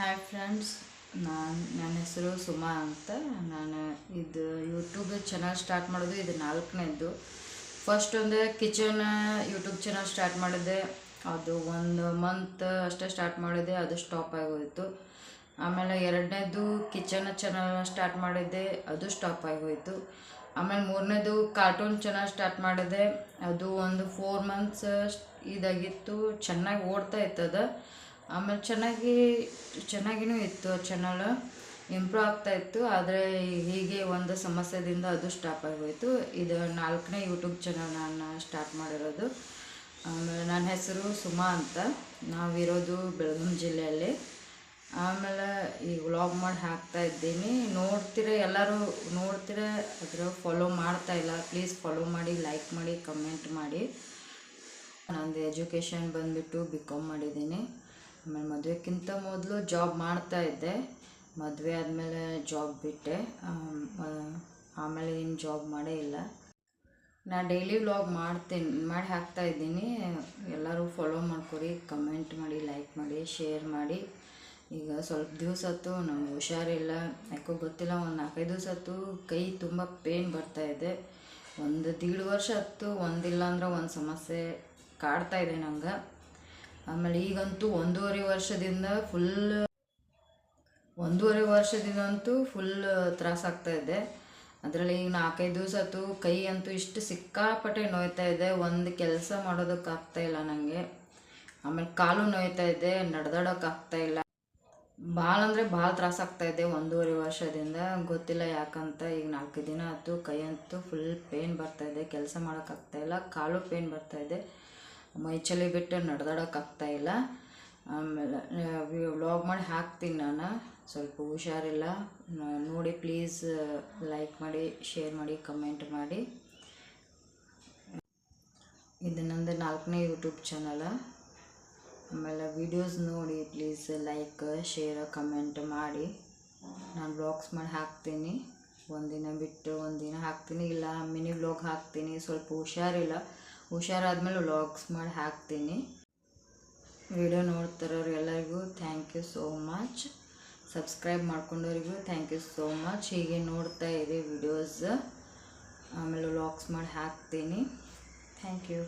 Hi friends, ನನ್ನ ಹೆಸರು ಸುಮಾ ಅಂತ. ನಾನು ಇದು ಯೂಟ್ಯೂಬ್ ಚಾನಲ್ ಸ್ಟಾರ್ಟ್ ಮಾಡೋದು ಇದು 4ನೇದು. ಫಸ್ಟ್ ಒಂದು ಕಿಚನ್ ಯೂಟ್ಯೂಬ್ ಚಾನಲ್ ಸ್ಟಾರ್ಟ್ ಮಾಡಿದೆ. ಅದು 1 ಮಂತ್ ಅಷ್ಟೇ ಸ್ಟಾರ್ಟ್ ಮಾಡಿದೆ, ಅದು ಸ್ಟಾಪ್ ಆಗೋಯಿತು. ಆಮೇಲೆ 2ನೇದು ಕಿಚನ್ ಚಾನಲ್ ಸ್ಟಾರ್ಟ್ ಮಾಡಿದ್ದೆ, ಅದು ಸ್ಟಾಪ್ ಆಗೋಯಿತು. ಆಮೇಲೆ 3ನೇದು ಕಾರ್ಟೂನ್ ಚಾನಲ್ ಸ್ಟಾರ್ಟ್ ಮಾಡಿದೆ. ಅದು ಒಂದು 4 ಮಂತ್ಸ್ ಇದಾಗಿತ್ತು, ಚೆನ್ನಾಗಿ ಓಡ್ತಾ ಇತ್ತದ. ಆಮೇಲೆ ಚೆನ್ನಾಗಿನೂ ಇತ್ತು, ಚಾನಲ್ ಇಂಪ್ರೂವ್ ಆಗ್ತಾಯಿತ್ತು. ಆದರೆ ಹೀಗೆ ಒಂದು ಸಮಸ್ಯೆದಿಂದ ಅದು ಸ್ಟಾಪ್ ಆಗೋಯಿತು. ಇದು 4ನೇ ಯೂಟ್ಯೂಬ್ ಚಾನಲ್ ನಾನು ಸ್ಟಾರ್ಟ್ ಮಾಡಿರೋದು. ಆಮೇಲೆ ನನ್ನ ಹೆಸರು ಸುಮಾ ಅಂತ. ನಾವಿರೋದು ಬೆಳಗಾವಿ ಜಿಲ್ಲೆಯಲ್ಲಿ. ಆಮೇಲೆ ಈ ವ್ಲಾಗ್ ಮಾಡಿ ಹಾಕ್ತಾ ಇದ್ದೀನಿ. ಎಲ್ಲರೂ ನೋಡ್ತೀರ, ಅದ್ರ ಫಾಲೋ ಮಾಡ್ತಾಯಿಲ್ಲ. ಪ್ಲೀಸ್ ಫಾಲೋ ಮಾಡಿ, ಲೈಕ್ ಮಾಡಿ, ಕಮೆಂಟ್ ಮಾಡಿ. ನಂದು ಎಜುಕೇಷನ್ ಬಂದುಬಿಟ್ಟು BCom ಮಾಡಿದ್ದೀನಿ. ಆಮೇಲೆ ಮದುವೆಕ್ಕಿಂತ ಮೊದಲು ಜಾಬ್ ಮಾಡ್ತಾಯಿದ್ದೆ. ಮದುವೆ ಆದಮೇಲೆ ಜಾಬ್ ಬಿಟ್ಟೆ. ಆಮೇಲೆ ಏನು ಜಾಬ್ ಮಾಡೇ ಇಲ್ಲ. ನಾನು ಡೈಲಿ ವ್ಲಾಗ್ ಮಾಡಿ ಹಾಕ್ತಾಯಿದ್ದೀನಿ. ಎಲ್ಲರೂ ಫಾಲೋ ಮಾಡ್ಕೊರಿ, ಕಮೆಂಟ್ ಮಾಡಿ, ಲೈಕ್ ಮಾಡಿ, ಶೇರ್ ಮಾಡಿ. ಈಗ ಸ್ವಲ್ಪ ದಿವಸ ಆಯ್ತು ನಮ್ಗೆ ಹುಷಾರಿಲ್ಲ, ಯಾಕೋ ಗೊತ್ತಿಲ್ಲ. ಒಂದು 4-5 ದಿವಸ ಆಯ್ತು ಕೈ ತುಂಬ ಪೇನ್ ಬರ್ತಾಯಿದೆ. 1.5 ವರ್ಷ ಆಯ್ತು, ಒಂದಿಲ್ಲ ಅಂದ್ರೆ ಒಂದು ಸಮಸ್ಯೆ ಕಾಡ್ತಾಯಿದೆ ನಂಗೆ. ಆಮೇಲೆ ಈಗಂತೂ 1.5 ವರ್ಷದಿಂದಂತೂ ಫುಲ್ ತ್ರಾಸಾಗ್ತಾಯಿದೆ. ಅದರಲ್ಲಿ ಈಗ 4-5 ದಿವಸ ಆಯ್ತು ಕೈ ಅಂತೂ ಇಷ್ಟು ಸಿಕ್ಕಾಪಟ್ಟೆ ನೋಯ್ತಾ ಇದೆ. ಒಂದು ಕೆಲಸ ಮಾಡೋದಕ್ಕಾಗ್ತಾಯಿಲ್ಲ ನನಗೆ. ಆಮೇಲೆ ಕಾಲು ನೋಯ್ತಾ ಇದೆ, ನಡೆದಾಡೋಕ್ಕಾಗ್ತಾಯಿಲ್ಲ. ಭಾಳ ಅಂದರೆ ಭಾಳ ತ್ರಾಸಾಗ್ತಾಯಿದೆ 1.5 ವರ್ಷದಿಂದ. ಗೊತ್ತಿಲ್ಲ ಯಾಕಂತ. ಈಗ 4 ದಿನ ಆಯ್ತು ಕೈ ಅಂತೂ ಫುಲ್ ಪೇನ್ ಬರ್ತಾಯಿದೆ, ಕೆಲಸ ಮಾಡೋಕ್ಕಾಗ್ತಾಯಿಲ್ಲ. ಕಾಲು ಪೇನ್ ಬರ್ತಾಯಿದೆ, ಮೈ ಚಳಿ ಬಿಟ್ಟು ನಡೆದಾಡೋಕ್ಕಾಗ್ತಾಯಿಲ್ಲ. ಆಮೇಲೆ ವ್ಲಾಗ್ ಮಾಡಿ ಹಾಕ್ತೀನಿ. ನಾನು ಸ್ವಲ್ಪ ಹುಷಾರಿಲ್ಲ, ನೋಡಿ ಪ್ಲೀಸ್ ಲೈಕ್ ಮಾಡಿ, ಶೇರ್ ಮಾಡಿ, ಕಮೆಂಟ್ ಮಾಡಿ. ಇದು ನಂದು 4ನೇ ಯೂಟ್ಯೂಬ್ ಚಾನಲ್. ಆಮೇಲೆ ವೀಡಿಯೋಸ್ ನೋಡಿ ಪ್ಲೀಸ್ ಲೈಕ್, ಶೇರ್, ಕಮೆಂಟ್ ಮಾಡಿ. ನಾನು ವ್ಲಾಗ್ಸ್ ಮಾಡಿ ಹಾಕ್ತೀನಿ. ಒಂದಿನ ಬಿಟ್ಟು ಒಂದಿನ ಹಾಕ್ತೀನಿ, ಇಲ್ಲ ಮಿನಿ ವ್ಲಾಗ್ ಹಾಕ್ತೀನಿ. ಸ್ವಲ್ಪ ಹುಷಾರಾದ್ಮೇಲೆ ವ್ಲಾಗ್ಸ್ ಮಾಡಿ ಹಾಕ್ತೀನಿ. ವಿಡಿಯೋ ನೋಡ್ತಿರೋರು ಎಲ್ಲರಿಗೂ thank you so much. Subscribe ಮಾಡ್ಕೊಂಡವ್ರಿಗೂ ಥ್ಯಾಂಕ್ ಯು ಸೋ ಮಚ್. ಹೀಗೆ ನೋಡ್ತಾ ಇರಿ ವಿಡಿಯೋಸ್. ಆಮೇಲೆ ವ್ಲಾಗ್ಸ್ ಮಾಡಿ ಹಾಕ್ತೀನಿ. Thank you.